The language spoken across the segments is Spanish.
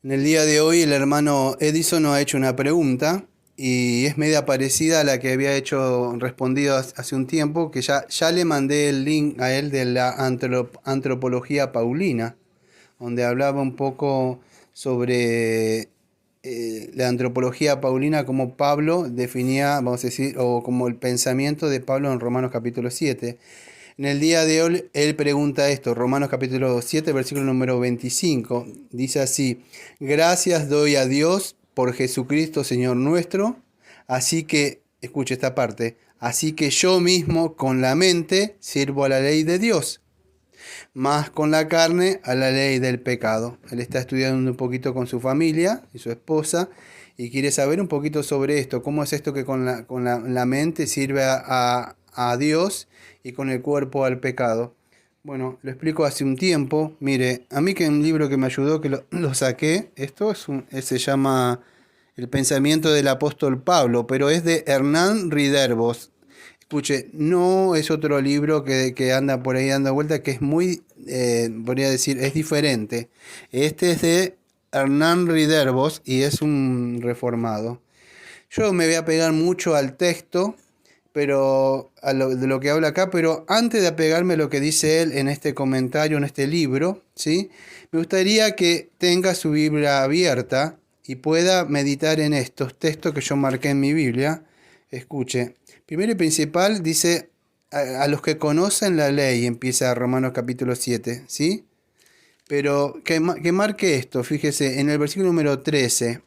En el día de hoy el hermano Edison nos ha hecho una pregunta y es media parecida a la que había respondido hace un tiempo, que ya le mandé el link a él de la antropología paulina, donde hablaba un poco sobre la antropología paulina, como Pablo definía, vamos a decir, o como el pensamiento de Pablo en Romanos capítulo 7. En el día de hoy, él pregunta esto, Romanos capítulo 7, versículo número 25. Dice así: gracias doy a Dios por Jesucristo, Señor nuestro. Así que, escuche esta parte, así que yo mismo con la mente sirvo a la ley de Dios, más con la carne a la ley del pecado. Él está estudiando un poquito con su familia y su esposa y quiere saber un poquito sobre esto, cómo es esto que con la mente sirve a Dios y con el cuerpo al pecado. Bueno, lo explico hace un tiempo. Mire, a mí que un libro que me ayudó, que lo saqué, esto se llama El pensamiento del apóstol Pablo, pero es de Hernán Riderbos. Escuche, no es otro libro que anda por ahí dando vuelta, que es muy, podría decir, es diferente. Este es de Hernán Riderbos y es un reformado. Yo me voy a pegar mucho al texto, pero de lo que habla acá, pero antes de apegarme a lo que dice él en este comentario, en este libro, ¿sí? Me gustaría que tenga su Biblia abierta y pueda meditar en estos textos que yo marqué en mi Biblia. Escuche, primero y principal dice, a los que conocen la ley, empieza Romanos capítulo 7, ¿sí? Pero que marque esto, fíjese, en el versículo número 13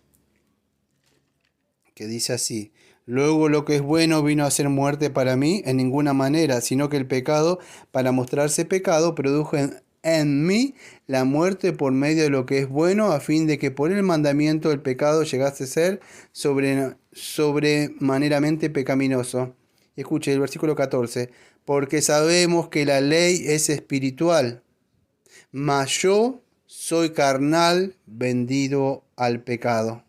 que dice así: luego lo que es bueno vino a ser muerte para mí en ninguna manera, sino que el pecado, para mostrarse pecado, produjo en mí la muerte por medio de lo que es bueno, a fin de que por el mandamiento el pecado llegase a ser sobremaneramente pecaminoso. Escuche el versículo 14: porque sabemos que la ley es espiritual, mas yo soy carnal, vendido al pecado.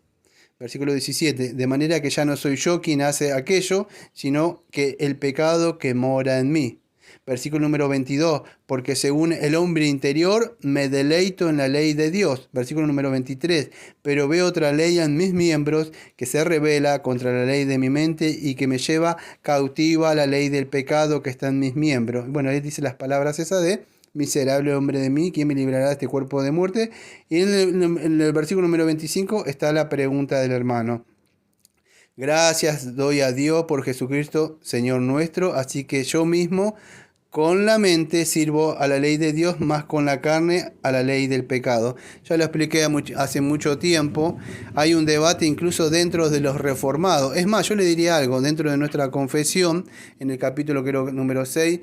Versículo 17, de manera que ya no soy yo quien hace aquello, sino que el pecado que mora en mí. Versículo número 22, porque según el hombre interior me deleito en la ley de Dios. Versículo número 23, pero veo otra ley en mis miembros que se revela contra la ley de mi mente y que me lleva cautiva a la ley del pecado que está en mis miembros. Bueno, ahí dice las palabras esas de: miserable hombre de mí, ¿quién me librará de este cuerpo de muerte? Y en el versículo número 25 está la pregunta del hermano. Gracias doy a Dios por Jesucristo, Señor nuestro, así que yo mismo con la mente sirvo a la ley de Dios, más con la carne a la ley del pecado. Ya lo expliqué hace mucho tiempo. Hay un debate incluso dentro de los reformados. Es más, yo le diría algo, dentro de nuestra confesión, en el capítulo creo número 6,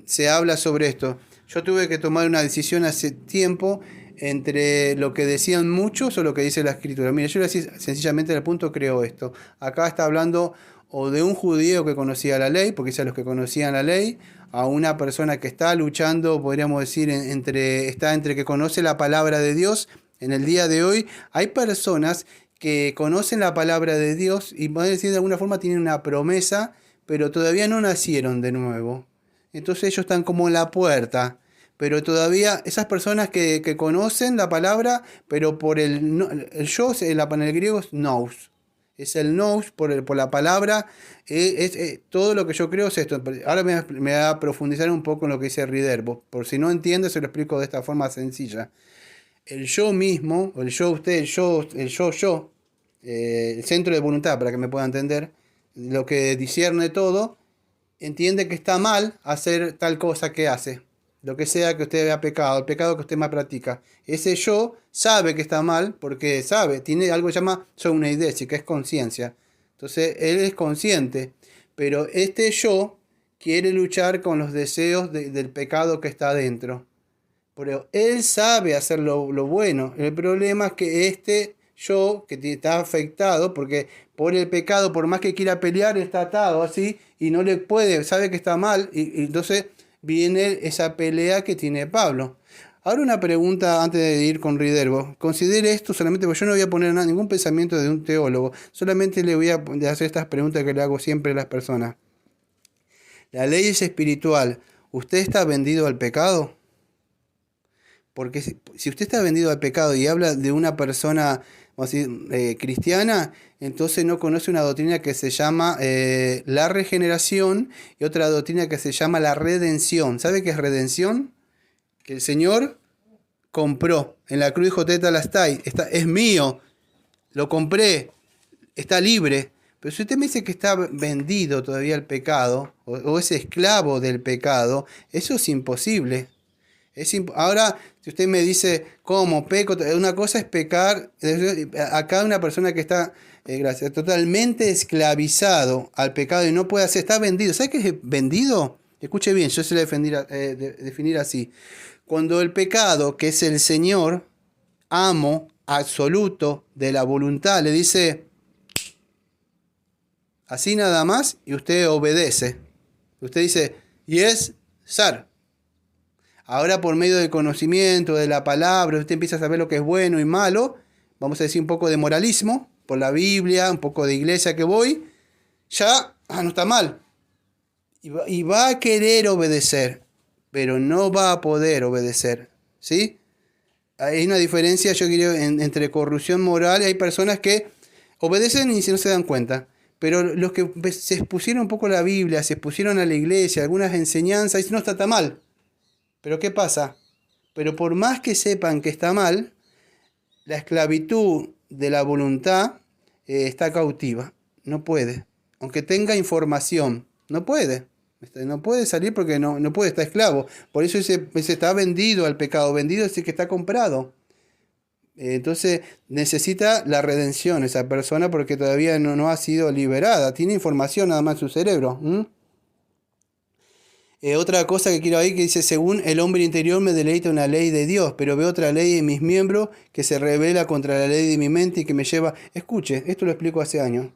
se habla sobre esto. Yo tuve que tomar una decisión hace tiempo entre lo que decían muchos o lo que dice la escritura. Mira, yo sencillamente al punto creo esto. Acá está hablando o de un judío que conocía la ley, porque es a los que conocían la ley, a una persona que está luchando, podríamos decir, está entre que conoce la palabra de Dios. En el día de hoy hay personas que conocen la palabra de Dios y, podemos decir, de alguna forma tienen una promesa, pero todavía no nacieron de nuevo. Entonces ellos están como en la puerta. Pero todavía esas personas que conocen la palabra, pero por el yo, en el griego es nous. Es el nous por la palabra. Todo lo que yo creo es esto. Ahora me voy a profundizar un poco en lo que dice Riderbo. Por si no entiende, se lo explico de esta forma sencilla. El yo mismo, o el yo usted, el yo, el centro de voluntad, para que me pueda entender, lo que discierne todo, entiende que está mal hacer tal cosa que hace. Lo que sea que usted vea pecado, el pecado que usted más practica. Ese yo sabe que está mal porque sabe, tiene algo que se llama souneidesis, que es conciencia. Entonces, él es consciente, pero este yo quiere luchar con los deseos del pecado que está adentro. Pero él sabe hacer lo bueno. El problema es que este yo, que está afectado, porque por el pecado, por más que quiera pelear, está atado así y no le puede, sabe que está mal, y entonces viene esa pelea que tiene Pablo. Ahora una pregunta antes de ir con Riderbo. Considere esto solamente, porque yo no voy a poner ningún pensamiento de un teólogo, solamente le voy a hacer estas preguntas que le hago siempre a las personas. La ley es espiritual. ¿Usted está vendido al pecado? Porque si usted está vendido al pecado y habla de una persona, vamos a decir, cristiana, entonces no conoce una doctrina que se llama la regeneración y otra doctrina que se llama la redención. ¿Sabe qué es redención? Que el Señor compró en la cruz, dijo Tetelestai, es mío, lo compré, está libre. Pero si usted me dice que está vendido todavía al pecado, o es esclavo del pecado, eso es imposible. Ahora, si usted me dice, ¿cómo peco? Una cosa es pecar. Acá una persona que está gracias, totalmente esclavizado al pecado y no puede hacer, está vendido. ¿Sabe qué es vendido? Escuche bien, yo se lo voy a definir así. Cuando el pecado, que es el Señor, amo absoluto de la voluntad, le dice así nada más y usted obedece. Usted dice, yes, sir. Ahora por medio del conocimiento, de la palabra, usted empieza a saber lo que es bueno y malo. Vamos a decir un poco de moralismo, por la Biblia, un poco de iglesia que voy. Ya, no está mal. Y va a querer obedecer, pero no va a poder obedecer. ¿Sí? Hay una diferencia, yo creo, entre corrupción moral. Hay personas que obedecen y no se dan cuenta. Pero los que se expusieron un poco a la Biblia, se expusieron a la iglesia, algunas enseñanzas, dicen, no está tan mal. Pero ¿qué pasa? Pero por más que sepan que está mal, la esclavitud de la voluntad está cautiva. No puede. Aunque tenga información, no puede. No puede salir porque no puede, está esclavo. Por eso se está vendido al pecado. Vendido es decir que está comprado. Entonces necesita la redención esa persona porque todavía no ha sido liberada. Tiene información nada más en su cerebro. Otra cosa que quiero ahí que dice, según el hombre interior me deleita una ley de Dios, pero veo otra ley en mis miembros que se revela contra la ley de mi mente y que me lleva... Escuche, esto lo explico hace años.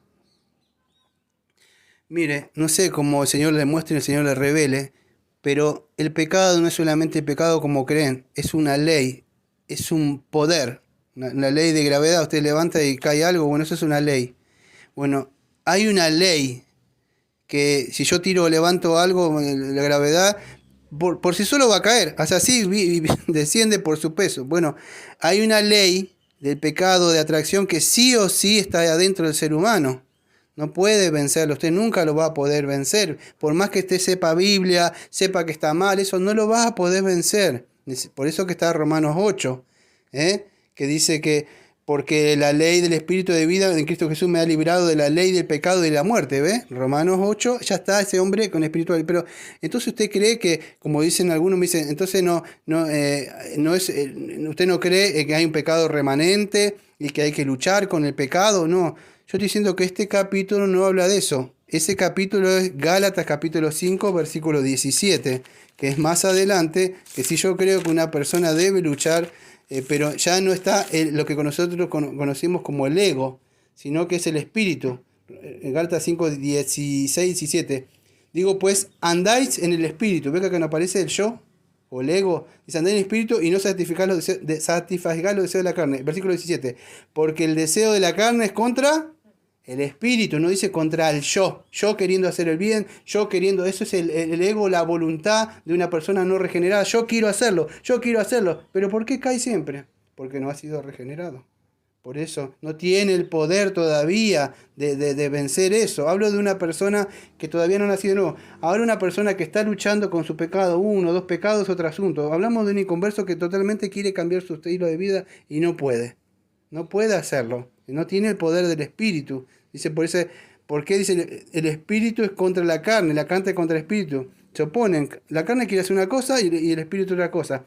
Mire, no sé cómo el Señor le muestre y el Señor le revele, pero el pecado no es solamente el pecado como creen, es una ley, es un poder, una ley de gravedad. Usted levanta y cae algo, bueno, eso es una ley. Bueno, hay una ley que si yo tiro o levanto algo, la gravedad por sí solo va a caer, hasta así desciende por su peso. Bueno, hay una ley del pecado de atracción que sí o sí está adentro del ser humano. No puede vencerlo, usted nunca lo va a poder vencer. Por más que usted sepa Biblia, sepa que está mal, eso no lo va a poder vencer. Por eso que está Romanos 8, que dice que porque la ley del Espíritu de vida en Cristo Jesús me ha librado de la ley del pecado y de la muerte, ¿ve? Romanos 8, ya está ese hombre con espiritual. Pero entonces usted cree que, como dicen algunos, me dicen, entonces usted no cree que hay un pecado remanente y que hay que luchar con el pecado. No, yo estoy diciendo que este capítulo no habla de eso. Ese capítulo es Gálatas capítulo 5, versículo 17, que es más adelante, que si yo creo que una persona debe luchar, pero ya no está lo que nosotros conocemos como el ego, sino que es el espíritu. Gálatas 5, 16, 17. Digo, pues, andáis en el espíritu. ¿Ve que acá no aparece el yo o el ego? Dice, andáis en el espíritu y no satisfagáis los deseos de la carne. Versículo 17. Porque el deseo de la carne es contra el espíritu, no dice contra el yo. Yo queriendo hacer el bien, yo queriendo... Eso es el ego, la voluntad de una persona no regenerada. Yo quiero hacerlo. ¿Pero por qué cae siempre? Porque no ha sido regenerado. Por eso no tiene el poder todavía de vencer eso. Hablo de una persona que todavía no ha nacido de nuevo. Ahora una persona que está luchando con su pecado, 1 o 2 pecados, otro asunto. Hablamos de un inconverso que totalmente quiere cambiar su estilo de vida y no puede. No puede hacerlo. No tiene el poder del espíritu. Dice, ¿por qué dice el espíritu es contra la carne es contra el espíritu? Se oponen. La carne quiere hacer una cosa y el espíritu otra cosa.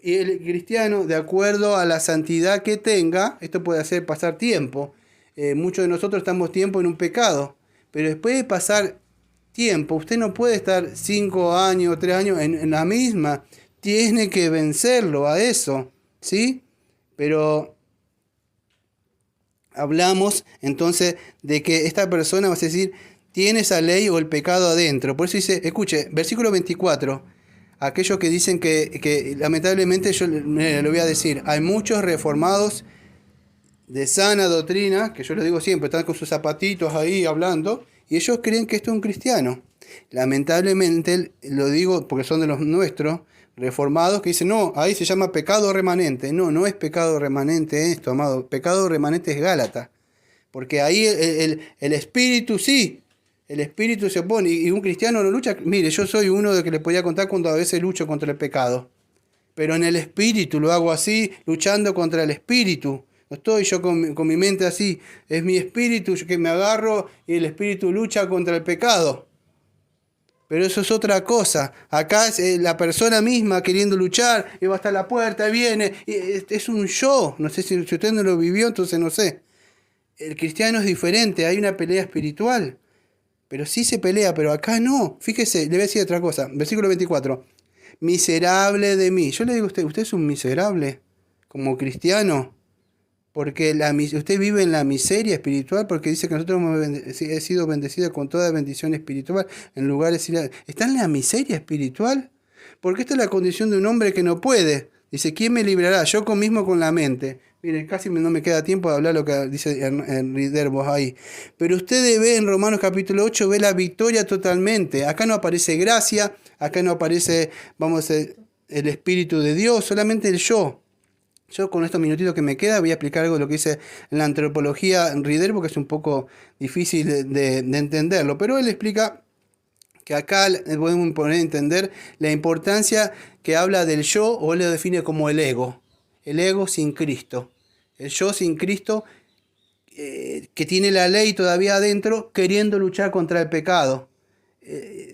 Y el cristiano, de acuerdo a la santidad que tenga, esto puede hacer pasar tiempo. Muchos de nosotros estamos tiempo en un pecado. Pero después de pasar tiempo, usted no puede estar 5 años, 3 años en la misma. Tiene que vencerlo a eso. ¿Sí? Pero hablamos entonces de que esta persona, vamos a decir, tiene esa ley o el pecado adentro. Por eso dice, escuche, versículo 24, aquellos que dicen que lamentablemente yo le voy a decir, hay muchos reformados de sana doctrina, que yo les digo siempre, están con sus zapatitos ahí hablando, y ellos creen que esto es un cristiano. Lamentablemente, lo digo porque son de los nuestros, reformados que dicen, no, ahí se llama pecado remanente. No, no es pecado remanente esto, amado. Pecado remanente es Gálatas. Porque ahí el espíritu sí, el espíritu se opone. Y un cristiano no lucha. Mire, yo soy uno de que le podía contar cuando a veces lucho contra el pecado. Pero en el espíritu lo hago así, luchando contra el espíritu. No estoy yo con mi mente así. Es mi espíritu que me agarro y el espíritu lucha contra el pecado. Pero eso es otra cosa. Acá es la persona misma queriendo luchar y va hasta la puerta, viene. Y es un yo. No sé si usted no lo vivió, entonces no sé. El cristiano es diferente. Hay una pelea espiritual. Pero sí se pelea, pero acá no. Fíjese, le voy a decir otra cosa. Versículo 24. Miserable de mí. Yo le digo a usted, ¿usted es un miserable como cristiano? Porque usted vive en la miseria espiritual, porque dice que nosotros hemos sido bendecidos con toda bendición espiritual en lugares... ¿Está en la miseria espiritual? Porque esta es la condición de un hombre que no puede. Dice, ¿quién me librará? Yo mismo con la mente. Miren, casi no me queda tiempo de hablar lo que dice en Riderbos ahí. Pero usted ve en Romanos capítulo 8, ve la victoria totalmente. Acá no aparece gracia, acá no aparece, el Espíritu de Dios, solamente el yo. Yo con estos minutitos que me queda voy a explicar algo de lo que dice en la antropología Rider, porque es un poco difícil de entenderlo. Pero él explica que acá podemos poner a entender la importancia que habla del yo, o él lo define como el ego sin Cristo. El yo sin Cristo, que tiene la ley todavía adentro, queriendo luchar contra el pecado.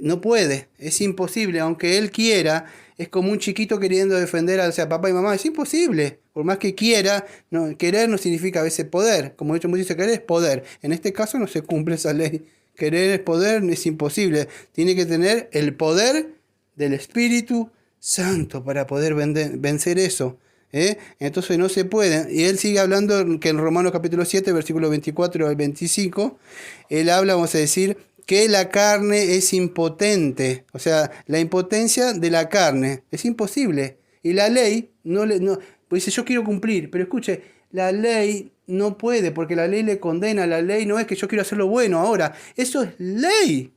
No puede, es imposible, aunque él quiera. Es como un chiquito queriendo defender a papá y mamá. Es imposible. Por más que quiera, querer no significa a veces poder. Como de hecho dice, querer es poder. En este caso no se cumple esa ley. Querer es poder, es imposible. Tiene que tener el poder del Espíritu Santo para poder vencer eso. Entonces no se puede. Y él sigue hablando que en Romanos capítulo 7, versículo 24 al 25, él habla, vamos a decir, que la carne es impotente, o sea, la impotencia de la carne es imposible. Y la ley pues dice, yo quiero cumplir, pero escuche, la ley no puede, porque la ley le condena. La ley no es que yo quiero hacer lo bueno ahora, eso es ley.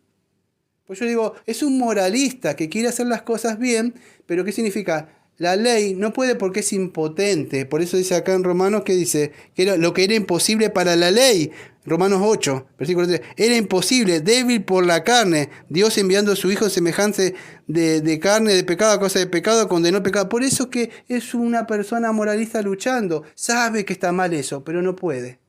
Pues yo digo, es un moralista que quiere hacer las cosas bien, pero ¿qué significa? La ley no puede porque es impotente. Por eso dice acá en Romanos que dice que era lo que era imposible para la ley. Romanos 8, versículo 3. Era imposible, débil por la carne. Dios enviando a su Hijo en semejante de carne, de pecado a causa de pecado, condenó el pecado. Por eso que es una persona moralista luchando. Sabe que está mal eso, pero no puede.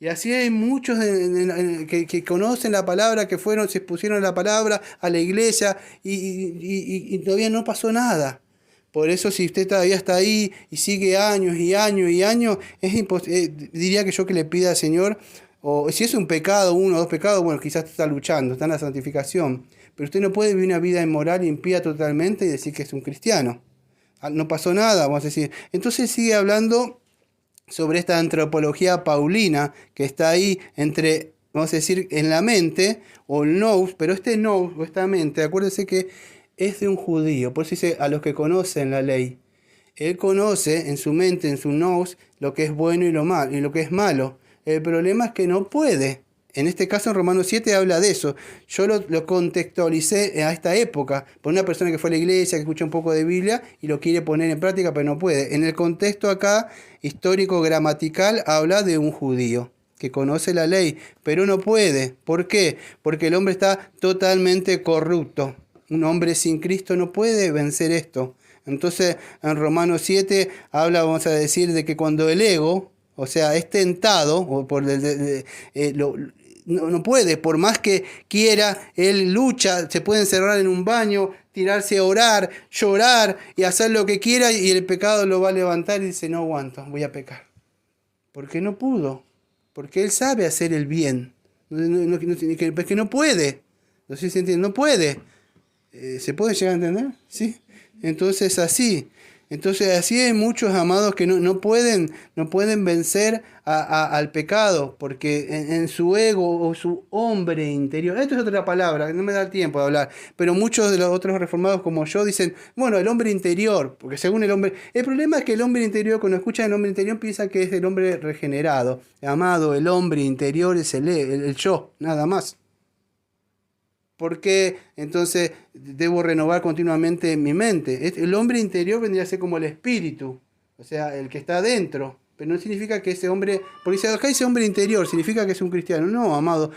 Y así hay muchos que conocen la palabra, que se expusieron la palabra a la iglesia y todavía no pasó nada. Por eso si usted todavía está ahí y sigue años y años y años, diría que yo que le pida al Señor, o si es un pecado, 1 o 2 pecados, bueno, quizás está luchando, está en la santificación. Pero usted no puede vivir una vida inmoral, impía totalmente y decir que es un cristiano. No pasó nada, vamos a decir. Entonces sigue hablando sobre esta antropología paulina que está ahí entre, vamos a decir, en la mente o el nous, pero este nous o esta mente, acuérdense que es de un judío, por eso dice a los que conocen la ley. Él conoce en su mente, en su nous, lo que es bueno y lo malo, y lo que es malo. El problema es que no puede. En este caso en Romanos 7 habla de eso. Yo lo contextualicé a esta época, por una persona que fue a la iglesia, que escucha un poco de Biblia y lo quiere poner en práctica, pero no puede. En el contexto acá, histórico, gramatical, habla de un judío que conoce la ley, pero no puede. ¿Por qué? Porque el hombre está totalmente corrupto. Un hombre sin Cristo no puede vencer esto. Entonces, en Romanos 7 habla, vamos a decir, de que cuando el ego, o sea, es tentado, o no puede, por más que quiera, él lucha, se puede encerrar en un baño, tirarse a orar, llorar y hacer lo que quiera, y el pecado lo va a levantar y dice, no aguanto, voy a pecar. Porque no pudo, porque él sabe hacer el bien, que no puede, no sé si se entiende, no puede. ¿Se puede llegar a entender? ¿Sí? Entonces así hay muchos amados que no pueden vencer al pecado, porque en su ego o su hombre interior, esto es otra palabra, que no me da tiempo de hablar, pero muchos de los otros reformados como yo dicen, bueno, el hombre interior, porque según el problema es que el hombre interior, cuando escuchan el hombre interior, piensa que es el hombre regenerado. Amado, el hombre interior es el yo, nada más. ¿Por qué entonces debo renovar continuamente mi mente? El hombre interior vendría a ser como el espíritu, o sea, el que está adentro. Pero no significa que ese hombre, porque si acá dice hombre interior, significa que es un cristiano. No, amado,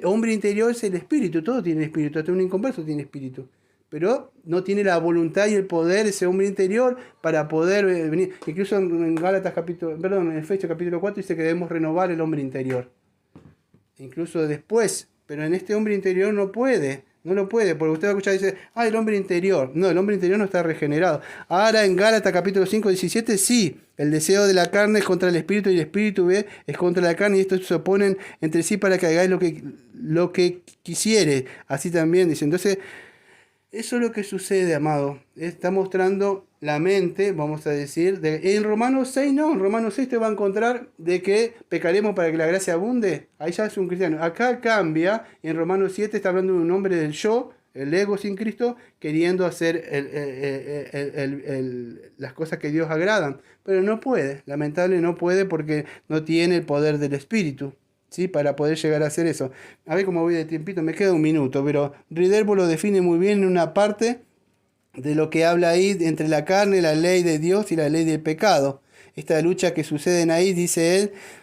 hombre interior es el espíritu, todo tiene espíritu, hasta un inconverso tiene espíritu. Pero no tiene la voluntad y el poder ese hombre interior para poder venir. Incluso en Gálatas en Efesios capítulo 4 dice que debemos renovar el hombre interior. Incluso después, pero en este hombre interior no lo puede, porque usted va a escuchar y dice, el hombre interior. No, el hombre interior no está regenerado. Ahora en Gálatas capítulo 5, 17, sí, el deseo de la carne es contra el espíritu y el espíritu es contra la carne, y estos se oponen entre sí para que hagáis lo que quisiere. Así también dice. Entonces, eso es lo que sucede, amado. Está mostrando la mente, vamos a decir. En Romanos 6 no, en Romanos 6 te va a encontrar de que pecaremos para que la gracia abunde. Ahí ya es un cristiano. Acá cambia, en Romanos 7 está hablando de un hombre del yo, el ego sin Cristo, queriendo hacer las cosas que Dios agradan. Pero no puede, lamentable no puede porque no tiene el poder del Espíritu. ¿Sí? Para poder llegar a hacer eso. A ver cómo voy de tiempito, me queda un minuto, pero Ridерbo lo define muy bien en una parte de lo que habla ahí entre la carne, la ley de Dios y la ley del pecado. Esta lucha que sucede ahí, dice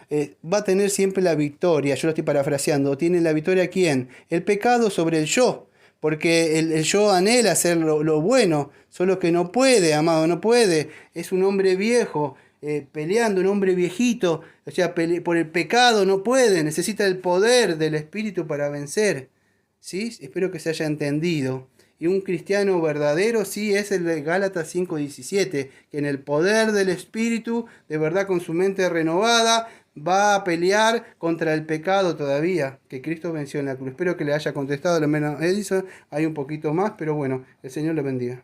él, va a tener siempre la victoria. Yo lo estoy parafraseando. ¿Tiene la victoria quién? El pecado sobre el yo. Porque el yo anhela hacer lo bueno, solo que no puede, amado, no puede. Es un hombre viejo. Peleando, un hombre viejito, o sea, por el pecado no puede, necesita el poder del Espíritu para vencer. ¿Sí? Espero que se haya entendido. Y un cristiano verdadero sí es el de Gálatas 5:17, que en el poder del Espíritu, de verdad con su mente renovada, va a pelear contra el pecado todavía, que Cristo venció en la cruz. Espero que le haya contestado, al menos Edison, hay un poquito más, pero bueno, el Señor le bendiga.